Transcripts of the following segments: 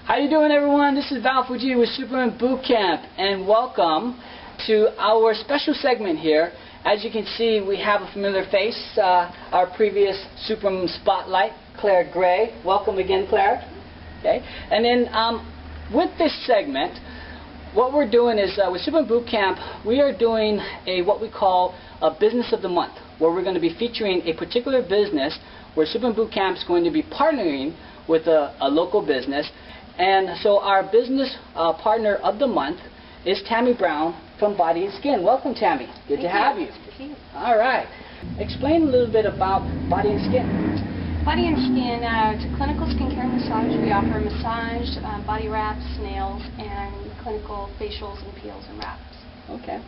How you doing, everyone? This is Val Fuji with Superman Boot Camp, and welcome to our special segment here. As you can see, we have a familiar face, our previous Superman Spotlight, Claire Gray. Welcome again, Claire. Okay, and then with this segment, what we're doing is with Superman Boot Camp, we are doing what we call a Business of the Month, where we're going to be featuring a particular business where Superman Boot Camp is going to be partnering with a local business. And so our business partner of the month is Tammy Brown from Body and Skin. Welcome, Tammy. Good to have you. All right. Explain a little bit about Body and Skin. Body and Skin, it's a clinical skincare massage. We offer massage, body wraps, nails, and clinical facials and peels and wraps. Okay.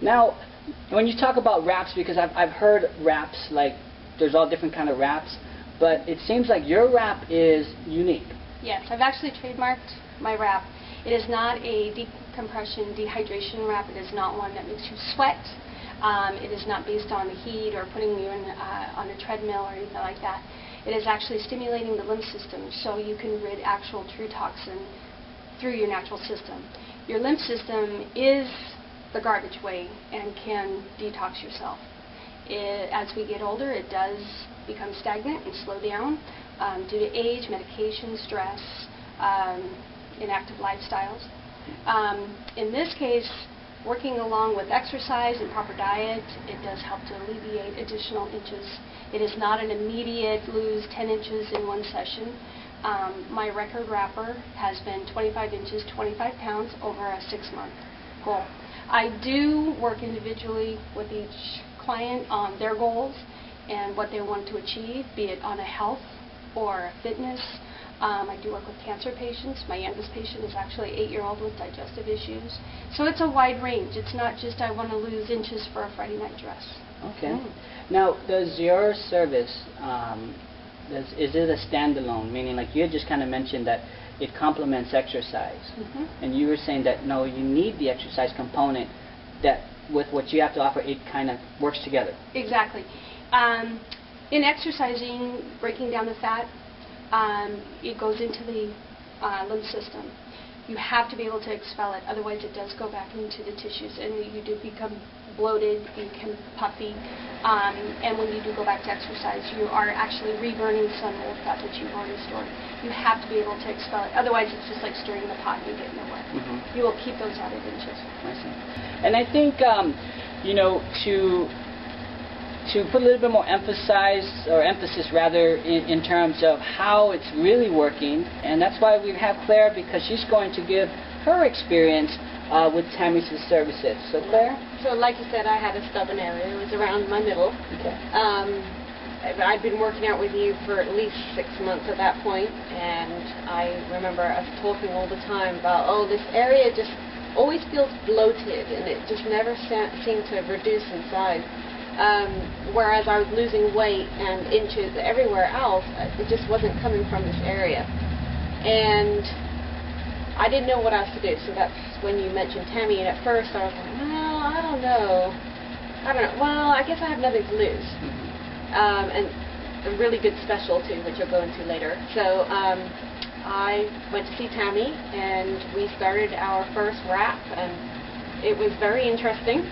Now, when you talk about wraps, because I've heard wraps, like there's all different kind of wraps, but it seems like your wrap is unique. Yes, I've actually trademarked my wrap. It is not a decompression, dehydration wrap. It is not one that makes you sweat. It is not based on the heat or putting you on a treadmill or anything like that. It is actually stimulating the lymph system so you can rid actual true toxin through your natural system. Your lymph system is the garbage way and can detox yourself. As we get older, it does become stagnant and slow down. Due to age, medication, stress, inactive lifestyles. In this case, working along with exercise and proper diet, it does help to alleviate additional inches. It is not an immediate lose 10 inches in one session. My record wrapper has been 25 inches, 25 pounds over a 6-month goal. I do work individually with each client on their goals and what they want to achieve, be it on a health or fitness. I do work with cancer patients. My youngest patient is actually 8-year-old with digestive issues. So it's a wide range. It's not just I want to lose inches for a Friday night dress. Okay. Now, does your service, is it a standalone? Meaning, like you had just kind of mentioned that it complements exercise. And you were saying that, no, you need the exercise component, that with what you have to offer, it kind of works together. Exactly. In exercising, breaking down the fat, it goes into the lymph system. You have to be able to expel it, otherwise it does go back into the tissues and you do become bloated, you become puffy, and when you do go back to exercise, you are actually reburning some old fat that you've already stored. You have to be able to expel it, otherwise it's just like stirring the pot and you get nowhere. You will keep those added inches. I see. And I think, you know, to put a little bit more emphasis rather in terms of how it's really working, and that's why we have Claire, because she's going to give her experience with Tammy's services. So Claire? So like you said, I had a stubborn area. It was around my middle. Okay. I'd been working out with you for at least 6 months at that point, and I remember us talking all the time about, oh, this area just always feels bloated, and it just never seemed to reduce in size. Whereas I was losing weight and inches everywhere else, it just wasn't coming from this area. And I didn't know what else to do, so that's when you mentioned Tammy, and at first I was like, well, I don't know. Well, I guess I have nothing to lose. And a really good special too, which I'll go into later. So I went to see Tammy, and we started our first wrap, and it was very interesting.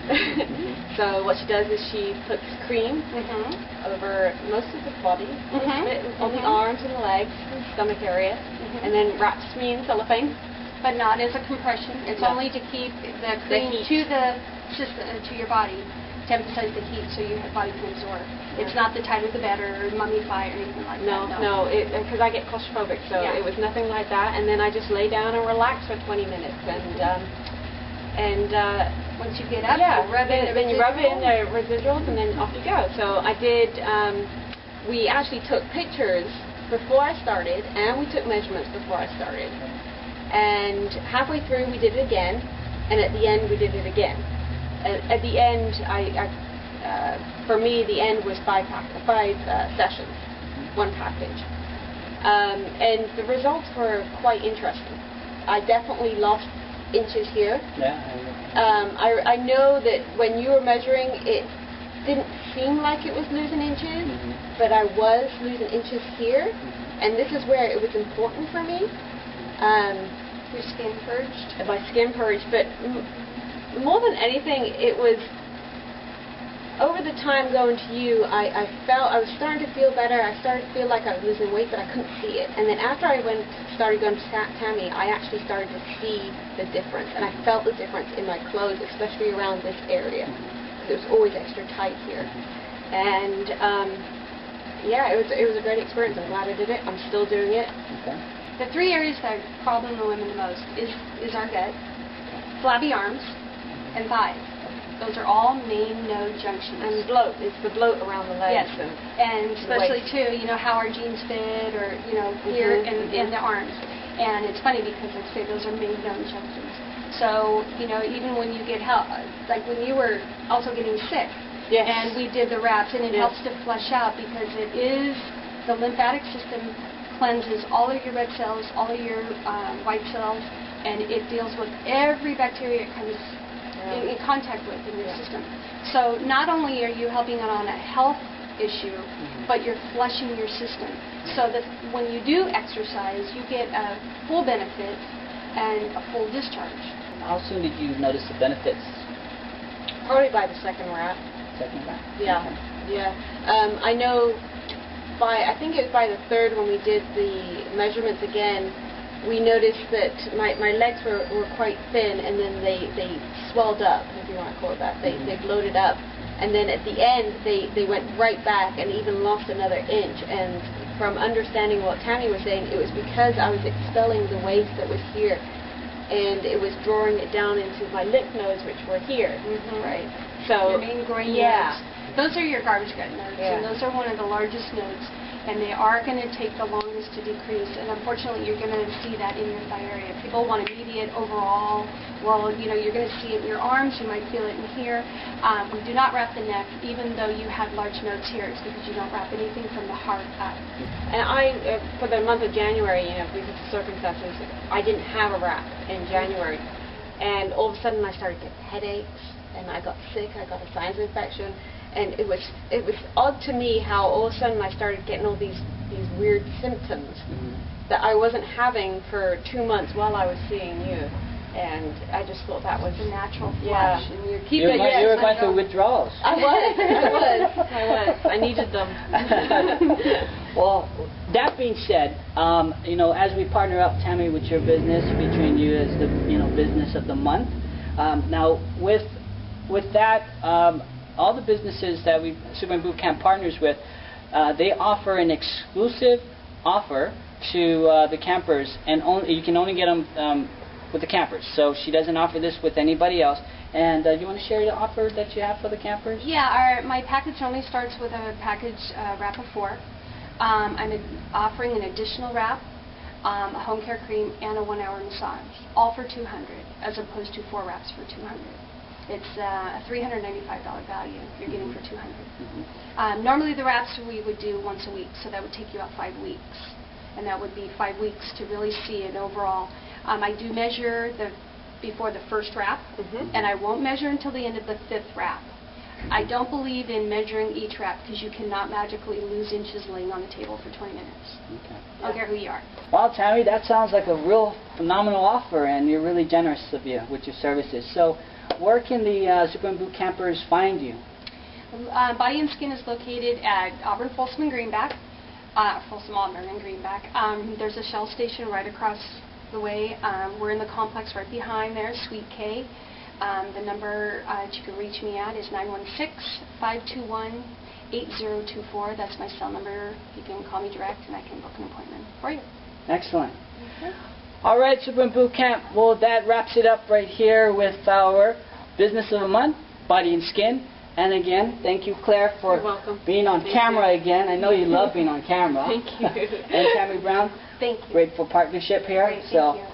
So what she does is she puts cream over most of the body, on the arms and the legs, and stomach area, and then wraps me in cellophane. But not as a compression. It's only to keep the cream to the system, to your body, to emphasize the heat so your body can absorb. It's not the tighter the better, mummify or anything like that. No, because I get claustrophobic, so it was nothing like that. And then I just lay down and relax for 20 minutes, and once you get up, then you rub in the residuals, and then off you go. So I did. We actually took pictures before I started, and we took measurements before I started. And halfway through, we did it again, and at the end, we did it again. At the end, for me, the end was 5 sessions, 1 package, and the results were quite interesting. I definitely lost inches here. I know that when you were measuring, it didn't seem like it was losing inches, but I was losing inches here, and this is where it was important for me. Your skin purged? My skin purged, but more than anything, it was over the time going to you, I felt I was starting to feel better. I started to feel like I was losing weight, but I couldn't see it. And then after I started going to Tammy, I actually started to see the difference, and I felt the difference in my clothes, especially around this area. It was always extra tight here, and yeah, it was a great experience. I'm glad I did it. I'm still doing it. Okay. The three areas that problem the women the most is our gut, flabby arms, and thighs. Those are all main node junctions. And bloat. It's the bloat around the legs. Yes, and especially too, you know, how our jeans fit, or, you know, here and the arms. And it's funny because, like I say, those are main node junctions. So, you know, even when you get help, like when you were also getting sick, yes. and we did the wraps, and it Yes. helps to flush out because it is, the lymphatic system cleanses all of your red cells, all of your white cells, and it deals with every bacteria it comes in contact with in your system. So not only are you helping out on a health issue, but you're flushing your system. So that when you do exercise, you get a full benefit and a full discharge. How soon did you notice the benefits? Probably by the second wrap. Second round? Yeah, Okay. yeah. I know I think it was by the third when we did the measurements again, we noticed that my legs were quite thin, and then they swelled up, if you want to call it that. They bloated up. And then at the end, they went right back and even lost another inch. And from understanding what Tammy was saying, it was because I was expelling the waste that was here, and it was drawing it down into my lymph nodes, which were here, right? So Your main grain yeah. nodes. Those are your garbage gut nodes, and those are one of the largest nodes, and they are going to take the longest to decrease, and unfortunately you're going to see that in your thigh area. People want immediate overall. Well, you know, you're going to see it in your arms, you might feel it in here. We do not wrap the neck, even though you have large nodes here. It's because you don't wrap anything from the heart up. And for the month of January, you know, because of circumstances, I didn't have a wrap in January. And all of a sudden I started getting headaches, and I got sick, I got a sinus infection. And it was odd to me how all of a sudden I started getting all these weird symptoms that I wasn't having for 2 months while I was seeing you. And I just thought that was a natural flush. Yeah. And you're You were going through withdrawals. I was. I needed them. Well, that being said, you know, as we partner up, Tammy, with your business, featuring you as the business of the month. Now, with that, all the businesses that Superwomen Bootcamp partners with, they offer an exclusive offer to the campers, and you can only get them with the campers. So she doesn't offer this with anybody else. And do you want to share the offer that you have for the campers? Yeah, my package only starts with a package wrap of 4. I'm offering an additional wrap, a home care cream, and a 1-hour massage, all for $200, as opposed to 4 wraps for $200. It's a $395 value you're getting for $200. Normally the wraps we would do once a week, so that would take you about 5 weeks. And that would be 5 weeks to really see an overall. I do measure before the first wrap, and I won't measure until the end of the 5th wrap. I don't believe in measuring each wrap because you cannot magically lose inches laying on the table for 20 minutes. Okay. I don't care who you are. Well, Tammy, that sounds like a real phenomenal offer, and you're really generous of you with your services. So, where can the Superwomen Boot Campers find you? Body and Skin is located at Auburn, Folsom, and Greenback. Folsom, Auburn, and Greenback. There's a Shell station right across the way. We're in the complex right behind there, Suite K. The number that you can reach me at is 916-521-8024. That's my cell number. You can call me direct, and I can book an appointment for you. Excellent. All right, Superwomen Boot Camp. Well, that wraps it up right here with our Business of the Month, Body and Skin. And again, thank you, Claire, for being on camera again. I know you love being on camera. Thank you. And Tammy Brown. Thank you. Grateful partnership here. Great, thank you.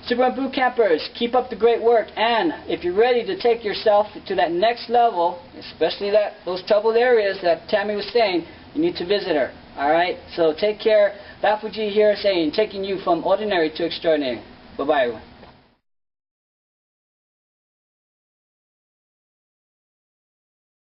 Superwomen Boot Campers, keep up the great work. And if you're ready to take yourself to that next level, especially those troubled areas that Tammy was saying, you need to visit her. All right? So take care. Bafuji here saying, taking you from ordinary to extraordinary. Bye-bye, everyone.